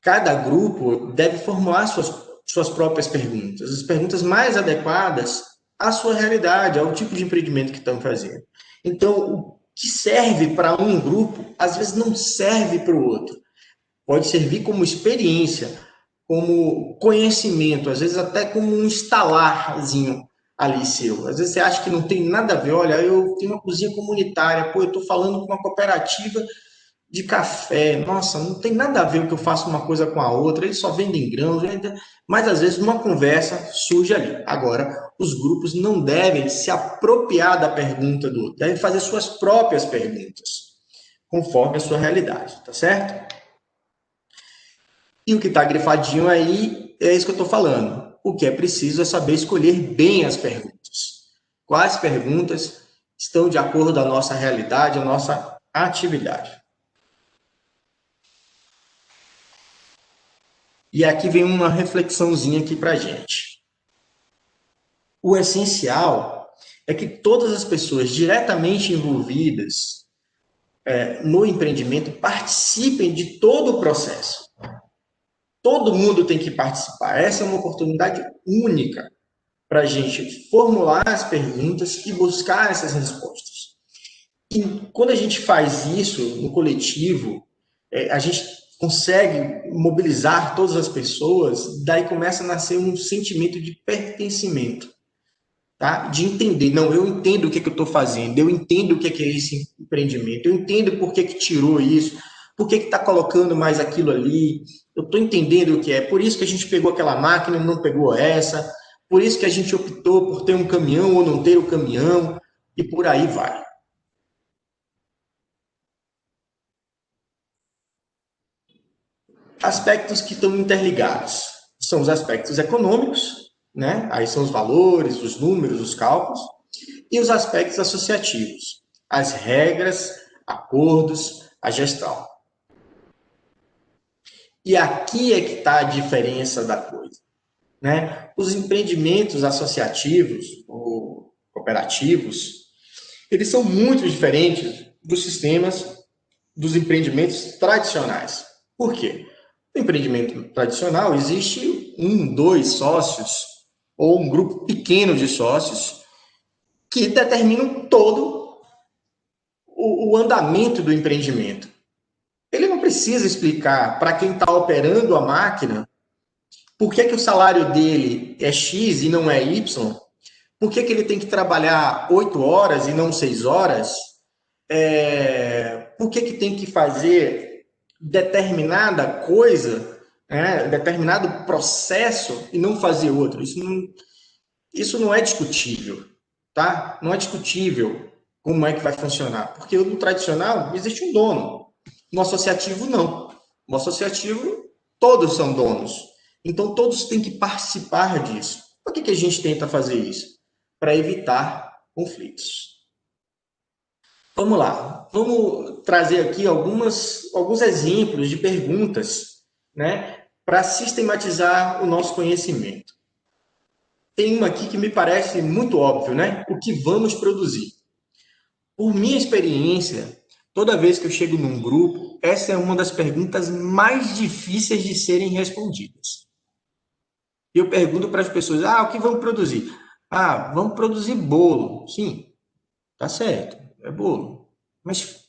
Cada grupo deve formular suas próprias perguntas, as perguntas mais adequadas à sua realidade, ao tipo de empreendimento que estão fazendo. Então, o que serve para um grupo, às vezes não serve para o outro. Pode servir como experiência, como conhecimento, às vezes até como um instalarzinho ali seu. Às vezes você acha que não tem nada a ver, olha, eu tenho uma cozinha comunitária, pô, eu estou falando com uma cooperativa de café, nossa, não tem nada a ver o que eu faço uma coisa com a outra, eles só vendem grãos, mas às vezes uma conversa surge ali. Agora, os grupos não devem se apropriar da pergunta do outro, devem fazer suas próprias perguntas, conforme a sua realidade, tá certo? E o que está grifadinho aí é isso que eu estou falando. O que é preciso é saber escolher bem as perguntas. Quais perguntas estão de acordo com a nossa realidade, a nossa atividade. E aqui vem uma reflexãozinha aqui para a gente. O essencial é que todas as pessoas diretamente envolvidas no empreendimento participem de todo o processo. Todo mundo tem que participar. Essa é uma oportunidade única para a gente formular as perguntas e buscar essas respostas. E quando a gente faz isso no coletivo, a gente consegue mobilizar todas as pessoas, daí começa a nascer um sentimento de pertencimento, tá? De entender, não, eu entendo o que, é que eu estou fazendo, eu entendo o que é esse empreendimento, eu entendo por que, que tirou isso, por que está colocando mais aquilo ali, eu estou entendendo o que é, por isso que a gente pegou aquela máquina e não pegou essa, por isso que a gente optou por ter um caminhão ou não ter o caminhão, e por aí vai. Aspectos que estão interligados são os aspectos econômicos, né? Aí são os valores, os números, os cálculos, e os aspectos associativos, as regras, acordos, a gestão. E aqui é que está a diferença da coisa, né? Os empreendimentos associativos ou cooperativos, eles são muito diferentes dos sistemas dos empreendimentos tradicionais. Por quê? No empreendimento tradicional existe um, dois sócios ou um grupo pequeno de sócios que determinam todo o andamento do empreendimento. Ele não precisa explicar para quem está operando a máquina por que, que o salário dele é X e não é Y, por que, que ele tem que trabalhar 8 horas e não 6 horas, por que, que tem que fazer determinada coisa, determinado processo e não fazer outro. Isso não é discutível, tá? Não é discutível como é que vai funcionar, porque no tradicional existe um dono, no associativo não. No associativo todos são donos, então todos têm que participar disso. Por que, que a gente tenta fazer isso? Para evitar conflitos. Vamos lá, vamos trazer aqui alguns exemplos de perguntas, né, para sistematizar o nosso conhecimento. Tem uma aqui que me parece muito óbvio, né? O que vamos produzir? Por minha experiência, toda vez que eu chego num grupo, essa é uma das perguntas mais difíceis de serem respondidas. Eu pergunto para as pessoas: o que vamos produzir? Vamos produzir bolo. Sim, tá certo, é bolo. Mas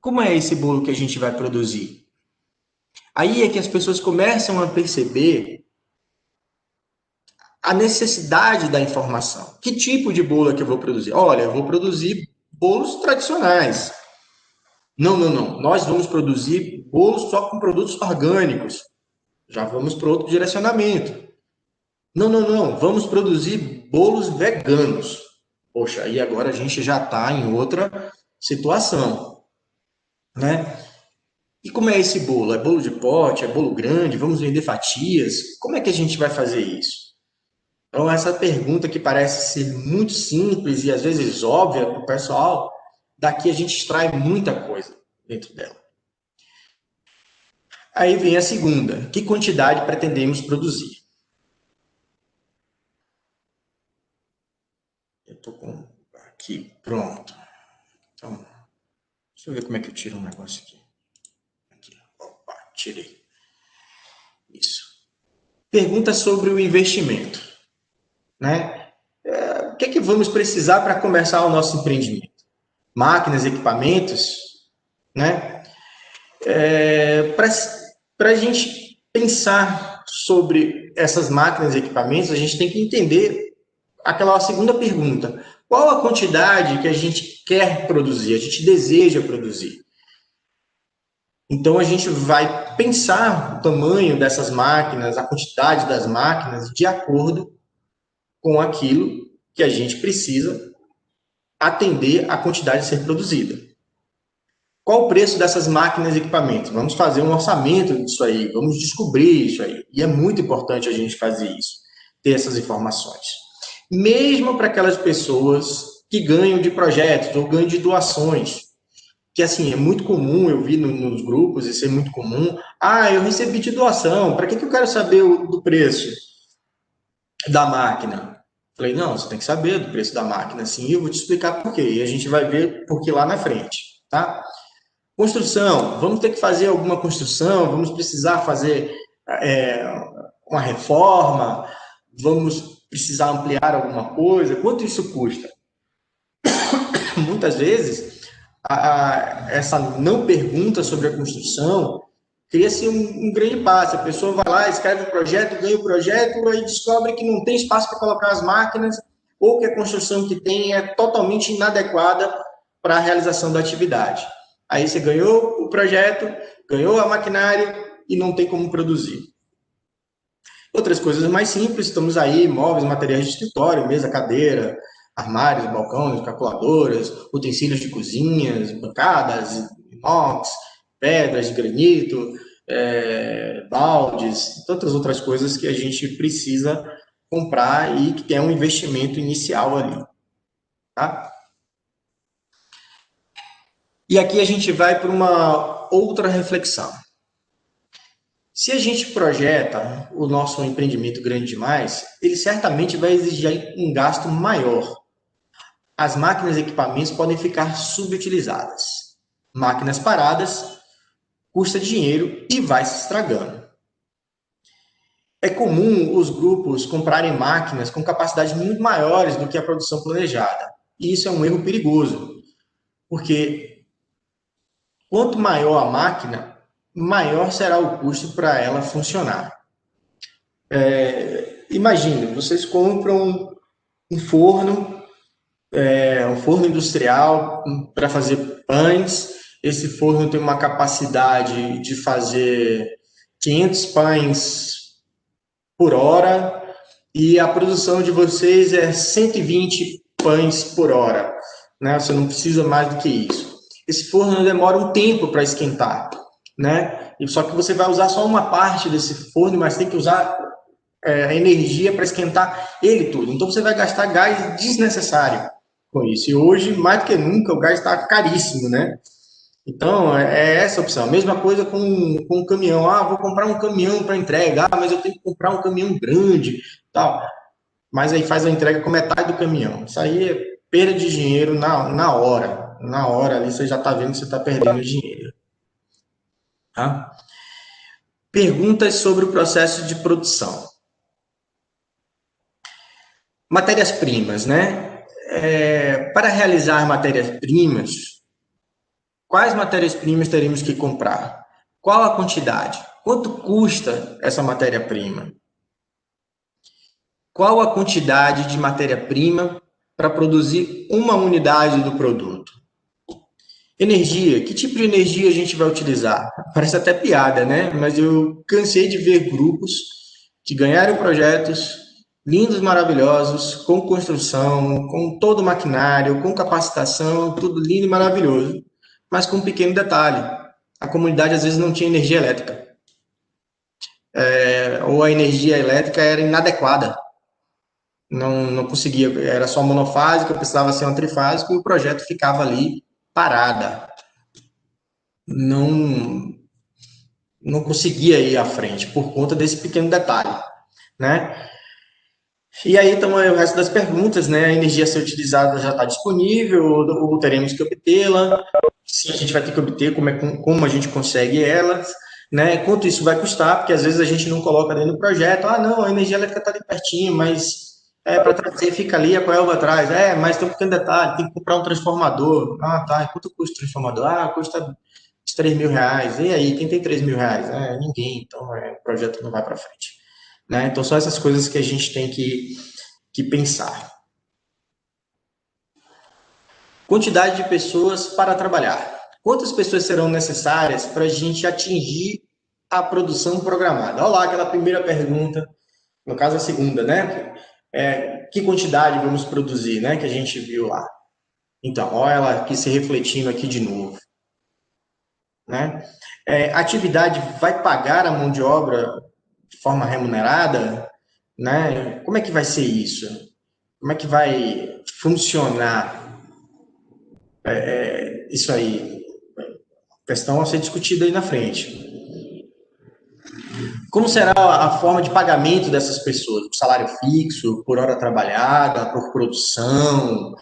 como é esse bolo que a gente vai produzir? Aí é que as pessoas começam a perceber a necessidade da informação. Que tipo de bolo é que eu vou produzir? Olha, eu vou produzir bolos tradicionais. Não, não, não. Nós vamos produzir bolos só com produtos orgânicos. Já vamos para outro direcionamento. Não, não, não. Vamos produzir bolos veganos. Poxa, aí agora a gente já está em outra situação, né? E como é esse bolo? É bolo de pote? É bolo grande? Vamos vender fatias? Como é que a gente vai fazer isso? Então, essa pergunta que parece ser muito simples e às vezes óbvia para o pessoal, daqui a gente extrai muita coisa dentro dela. Aí vem a segunda: que quantidade pretendemos produzir? Eu estou com aqui, pronto. Então, deixa eu ver como é que eu tiro um negócio aqui. Aqui, opa, tirei. Isso. Pergunta sobre o investimento, né? O que é que vamos precisar para começar o nosso empreendimento? Máquinas, equipamentos, né? Para a gente pensar sobre essas máquinas e equipamentos, a gente tem que entender aquela segunda pergunta: qual a quantidade que a gente quer produzir, a gente deseja produzir? Então a gente vai pensar o tamanho dessas máquinas, a quantidade das máquinas, de acordo com aquilo que a gente precisa atender a quantidade a ser produzida. Qual o preço dessas máquinas e equipamentos? Vamos fazer um orçamento disso aí, vamos descobrir isso aí. E é muito importante a gente fazer isso, ter essas informações. Mesmo para aquelas pessoas que ganham de projetos ou ganham de doações, que assim, é muito comum, eu vi nos grupos, isso é muito comum. Ah, eu recebi de doação, para que eu quero saber do preço da máquina? Falei, não, você tem que saber do preço da máquina, sim, eu vou te explicar por quê, e a gente vai ver por que lá na frente, tá? Construção, vamos ter que fazer alguma construção, vamos precisar fazer uma reforma, vamos precisar ampliar alguma coisa, quanto isso custa? Muitas vezes, essa não pergunta sobre a construção cria-se um grande passo. A pessoa vai lá, escreve o projeto, ganha o projeto, aí descobre que não tem espaço para colocar as máquinas, ou que a construção que tem é totalmente inadequada para a realização da atividade. Aí você ganhou o projeto, ganhou a maquinário e não tem como produzir. Outras coisas mais simples, estamos aí, móveis, materiais de escritório, mesa, cadeira, armários, balcões, calculadoras, utensílios de cozinhas, bancadas, inox, pedras de granito, baldes, tantas outras coisas que a gente precisa comprar e que tem um investimento inicial ali, tá? E aqui a gente vai para uma outra reflexão. Se a gente projeta o nosso empreendimento grande demais, ele certamente vai exigir um gasto maior. As máquinas e equipamentos podem ficar subutilizadas. Máquinas paradas custa dinheiro e vai se estragando. É comum os grupos comprarem máquinas com capacidades muito maiores do que a produção planejada. E isso é um erro perigoso, porque quanto maior a máquina, maior será o custo para ela funcionar. Imagine, vocês compram um forno, um forno industrial para fazer pães. Esse forno tem uma capacidade de fazer 500 pães por hora e a produção de vocês é 120 pães por hora, né? Você não precisa mais do que isso. Esse forno demora um tempo para esquentar, né? E só que você vai usar só uma parte desse forno, mas tem que usar a energia para esquentar ele tudo. Então você vai gastar gás desnecessário com isso. E hoje, mais do que nunca, o gás está caríssimo, né? Então, é essa a opção. A mesma coisa com um caminhão. Ah, vou comprar um caminhão para entrega. Ah, mas eu tenho que comprar um caminhão grande, tal. Mas aí faz a entrega com metade do caminhão. Isso aí é perda de dinheiro na hora. Na hora ali você já está vendo que você está perdendo dinheiro. Tá? Perguntas sobre o processo de produção. Matérias-primas, né? Para realizar matérias-primas, quais matérias-primas teremos que comprar? Qual a quantidade? Quanto custa essa matéria-prima? Qual a quantidade de matéria-prima para produzir uma unidade do produto? Energia. Que tipo de energia a gente vai utilizar? Parece até piada, né? Mas eu cansei de ver grupos que ganharam projetos lindos, maravilhosos, com construção, com todo o maquinário, com capacitação, tudo lindo e maravilhoso, mas com um pequeno detalhe: a comunidade às vezes não tinha energia elétrica, ou a energia elétrica era inadequada, não conseguia, era só monofásica, precisava ser uma trifásica e o projeto ficava ali parada, não conseguia ir à frente por conta desse pequeno detalhe, né? E aí, então, o resto das perguntas, né? A energia a ser utilizada já está disponível, ou teremos que obtê-la? Se a gente vai ter que obter, como a gente consegue elas? né? Quanto isso vai custar, porque às vezes a gente não coloca dentro do projeto, ah, não, a energia elétrica está ali pertinho, mas para trazer fica ali, a Coelba atrás, mas tem um pequeno detalhe, tem que comprar um transformador, ah, tá, quanto custa o transformador? Ah, custa uns R$ 3.000, e aí, quem tem R$ 3.000? Ninguém, então o projeto não vai para frente, né? Então são essas coisas que a gente tem que pensar. Quantidade de pessoas para trabalhar. Quantas pessoas serão necessárias para a gente atingir a produção programada? Olha lá aquela primeira pergunta, no caso a segunda, né? Que quantidade vamos produzir, né? Que a gente viu lá. Então, olha ela aqui se refletindo aqui de novo, né? Atividade vai pagar a mão de obra de forma remunerada, né? Como é que vai ser isso? Como é que vai funcionar isso aí? Questão a ser discutida aí na frente. Como será a forma de pagamento dessas pessoas? Por salário fixo, por hora trabalhada, por produção,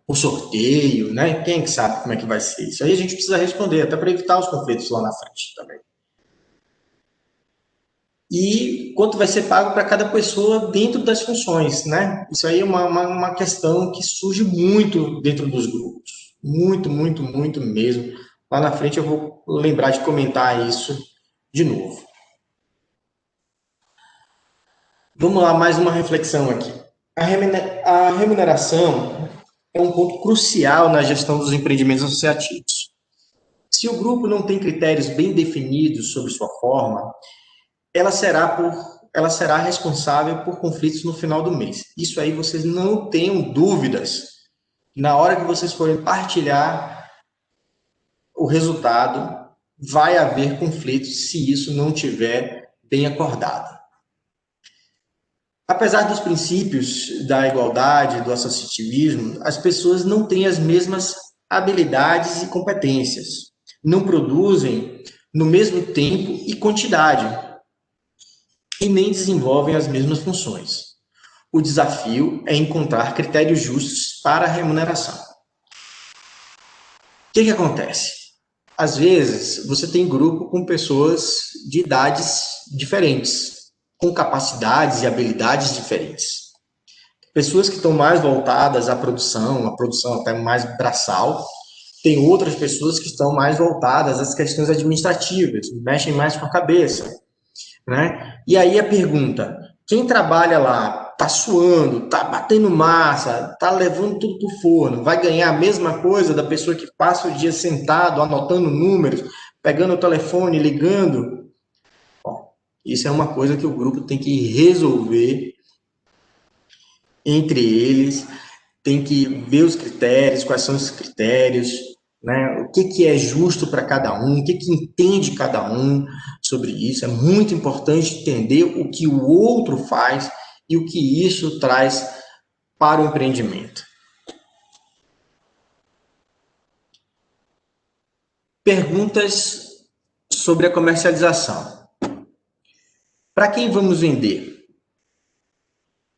por sorteio, né? Quem é que sabe como é que vai ser? Isso aí a gente precisa responder, até para evitar os conflitos lá na frente também. E quanto vai ser pago para cada pessoa dentro das funções, né? Isso aí é uma questão que surge muito dentro dos grupos. Muito, muito, muito mesmo. Lá na frente eu vou lembrar de comentar isso de novo. Vamos lá, mais uma reflexão aqui. A remuneração é um ponto crucial na gestão dos empreendimentos associativos. Se o grupo não tem critérios bem definidos sobre sua forma, ela será, ela será responsável por conflitos no final do mês. Isso aí vocês não tenham dúvidas. Na hora que vocês forem partilhar o resultado, vai haver conflitos se isso não tiver bem acordado. Apesar dos princípios da igualdade, do associativismo, as pessoas não têm as mesmas habilidades e competências. Não produzem no mesmo tempo e quantidade e nem desenvolvem as mesmas funções. O desafio é encontrar critérios justos para a remuneração. O que acontece? Às vezes, você tem grupo com pessoas de idades diferentes, com capacidades e habilidades diferentes. Pessoas que estão mais voltadas à produção, a produção até mais braçal, tem outras pessoas que estão mais voltadas às questões administrativas, mexem mais com a cabeça, né? E aí a pergunta, quem trabalha lá, tá suando, tá batendo massa, tá levando tudo pro forno, vai ganhar a mesma coisa da pessoa que passa o dia sentado, anotando números, pegando o telefone, ligando? Bom, isso é uma coisa que o grupo tem que resolver entre eles, tem que ver os critérios, quais são os critérios, né? O que é justo para cada um, o que entende cada um sobre isso. É muito importante entender o que o outro faz e o que isso traz para o empreendimento. Perguntas sobre a comercialização. Para quem vamos vender?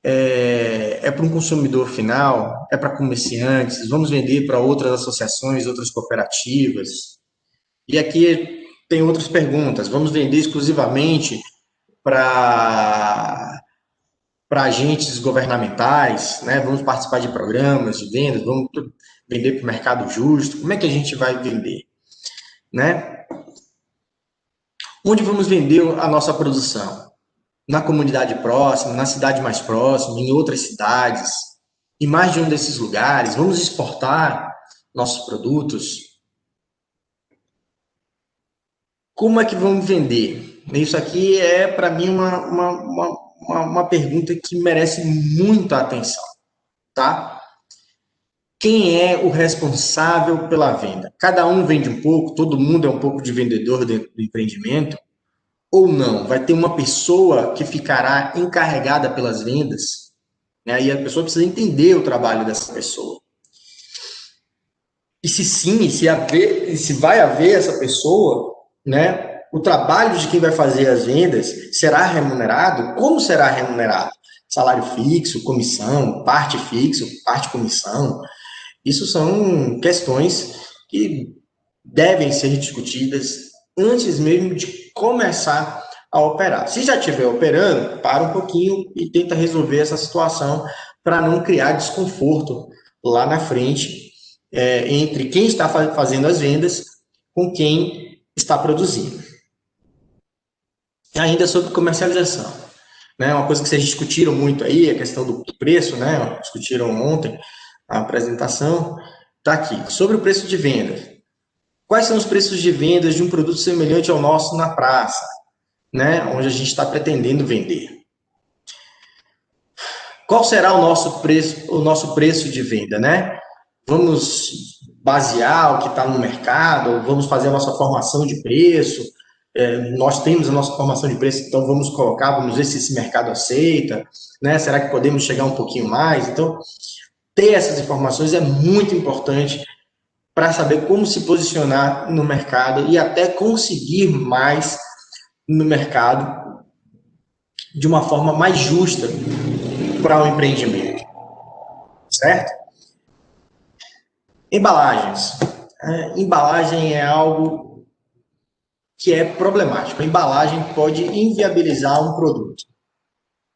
É para um consumidor final? É para comerciantes? Vamos vender para outras associações, outras cooperativas? E aqui tem outras perguntas. Vamos vender exclusivamente para agentes governamentais, né? Vamos participar de programas de vendas, vamos vender para o mercado justo. Como é que a gente vai vender, né? Onde vamos vender a nossa produção? Na comunidade próxima, na cidade mais próxima, em outras cidades, em mais de um desses lugares. Vamos exportar nossos produtos. Como é que vamos vender? Isso aqui é, para mim, uma pergunta que merece muita atenção, tá? Quem é o responsável pela venda? Cada um vende um pouco, todo mundo é um pouco de vendedor dentro do empreendimento? Ou não? Vai ter uma pessoa que ficará encarregada pelas vendas? Né? E a pessoa precisa entender o trabalho dessa pessoa. E se sim, se vai haver essa pessoa, né? O trabalho de quem vai fazer as vendas será remunerado? Como será remunerado? Salário fixo, comissão, parte fixo, parte comissão? Isso são questões que devem ser discutidas antes mesmo de começar a operar. Se já estiver operando, para um pouquinho e tenta resolver essa situação para não criar desconforto lá na frente entre quem está fazendo as vendas com quem está produzindo. Ainda sobre comercialização, né? Uma coisa que vocês discutiram muito aí, a questão do preço, né? Discutiram ontem a apresentação, está aqui. Sobre o preço de venda. Quais são os preços de vendas de um produto semelhante ao nosso na praça, né? Onde a gente está pretendendo vender? Qual será o nosso preço de venda, né? Vamos basear o que está no mercado, vamos fazer a nossa formação de preço, nós temos a nossa formação de preço, então vamos colocar, vamos ver se esse mercado aceita, né? Será que podemos chegar um pouquinho mais? Então, ter essas informações é muito importante para saber como se posicionar no mercado e até conseguir mais no mercado de uma forma mais justa para o empreendimento, certo? Embalagens. Embalagem é algo que é problemático. A embalagem pode inviabilizar um produto,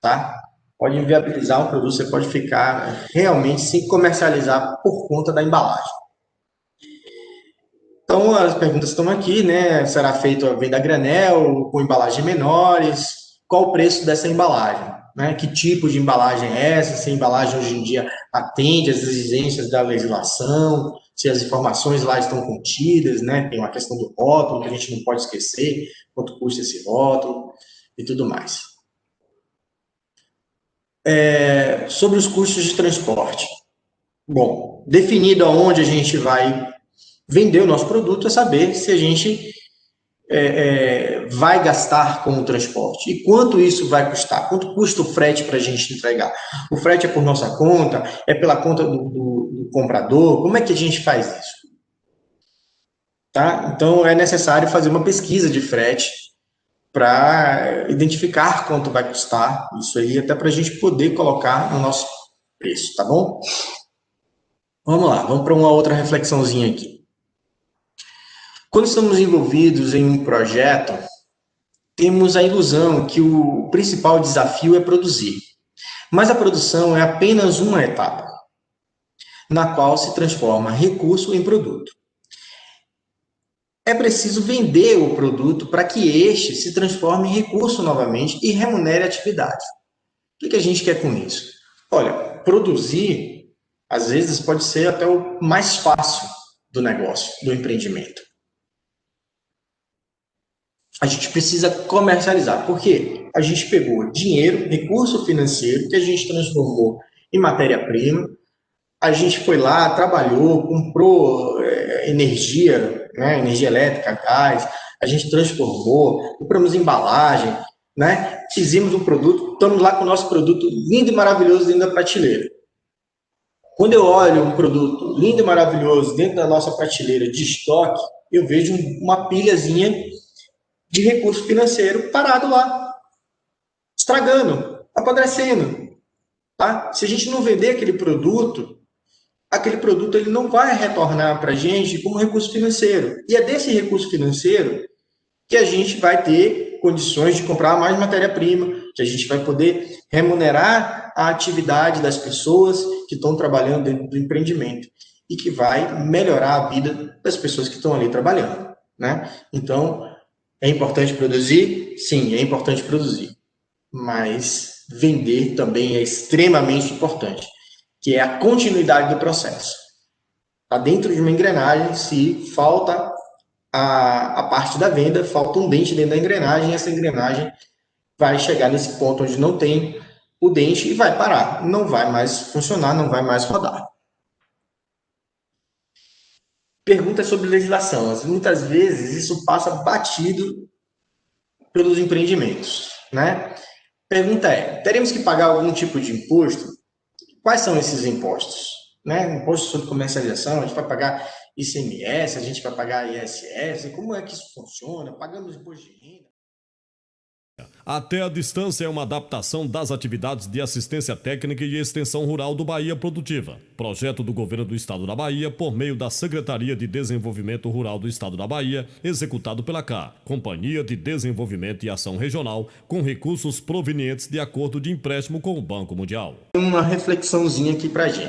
tá? Pode inviabilizar um produto, você pode ficar realmente sem comercializar por conta da embalagem. Então, as perguntas estão aqui, né? Será feita a venda a granel, com embalagens menores? Qual o preço dessa embalagem? Né? Que tipo de embalagem é essa? Se a embalagem hoje em dia atende às exigências da legislação, se as informações lá estão contidas, né? Tem uma questão do rótulo, que a gente não pode esquecer, quanto custa esse rótulo e tudo mais. Sobre os custos de transporte. Bom, definido aonde a gente vai vender o nosso produto, é saber se a gente vai gastar com o transporte e quanto isso vai custar, quanto custa o frete para a gente entregar. O frete é por nossa conta, é pela conta do comprador, como é que a gente faz isso? Tá? Então é necessário fazer uma pesquisa de frete para identificar quanto vai custar isso aí, até para a gente poder colocar no nosso preço, tá bom? Vamos lá, vamos para uma outra reflexãozinha aqui. Quando estamos envolvidos em um projeto, temos a ilusão que o principal desafio é produzir. Mas a produção é apenas uma etapa, na qual se transforma recurso em produto. É preciso vender o produto para que este se transforme em recurso novamente e remunere a atividade. O que a gente quer com isso? Olha, produzir, às vezes, pode ser até o mais fácil do negócio, do empreendimento. A gente precisa comercializar, porque a gente pegou dinheiro, recurso financeiro, que a gente transformou em matéria-prima, a gente foi lá, trabalhou, comprou energia, né, energia elétrica, gás, a gente transformou, compramos embalagem, né, fizemos um produto, estamos lá com o nosso produto lindo e maravilhoso dentro da prateleira. Quando eu olho um produto lindo e maravilhoso dentro da nossa prateleira de estoque, eu vejo uma pilhazinha de recurso financeiro parado lá, estragando, apodrecendo. Tá? Se a gente não vender aquele produto ele não vai retornar para a gente como recurso financeiro. E é desse recurso financeiro que a gente vai ter condições de comprar mais matéria-prima, que a gente vai poder remunerar a atividade das pessoas que estão trabalhando dentro do empreendimento e que vai melhorar a vida das pessoas que estão ali trabalhando, né? Então, é importante produzir? Sim, é importante produzir. Mas vender também é extremamente importante, que é a continuidade do processo. Está dentro de uma engrenagem, se falta a parte da venda, falta um dente dentro da engrenagem, e essa engrenagem vai chegar nesse ponto onde não tem o dente e vai parar. Não vai mais funcionar, não vai mais rodar. Pergunta sobre legislação. Muitas vezes isso passa batido pelos empreendimentos, né? Pergunta é: teremos que pagar algum tipo de imposto? Quais são esses impostos? Né? Imposto sobre comercialização, a gente vai pagar ICMS, a gente vai pagar ISS, como é que isso funciona? Pagamos imposto de renda? Até a Distância é uma adaptação das atividades de assistência técnica e extensão rural do Bahia Produtiva, projeto do Governo do Estado da Bahia por meio da Secretaria de Desenvolvimento Rural do Estado da Bahia, executado pela CA, Companhia de Desenvolvimento e Ação Regional, com recursos provenientes de acordo de empréstimo com o Banco Mundial. Uma reflexãozinha aqui pra gente.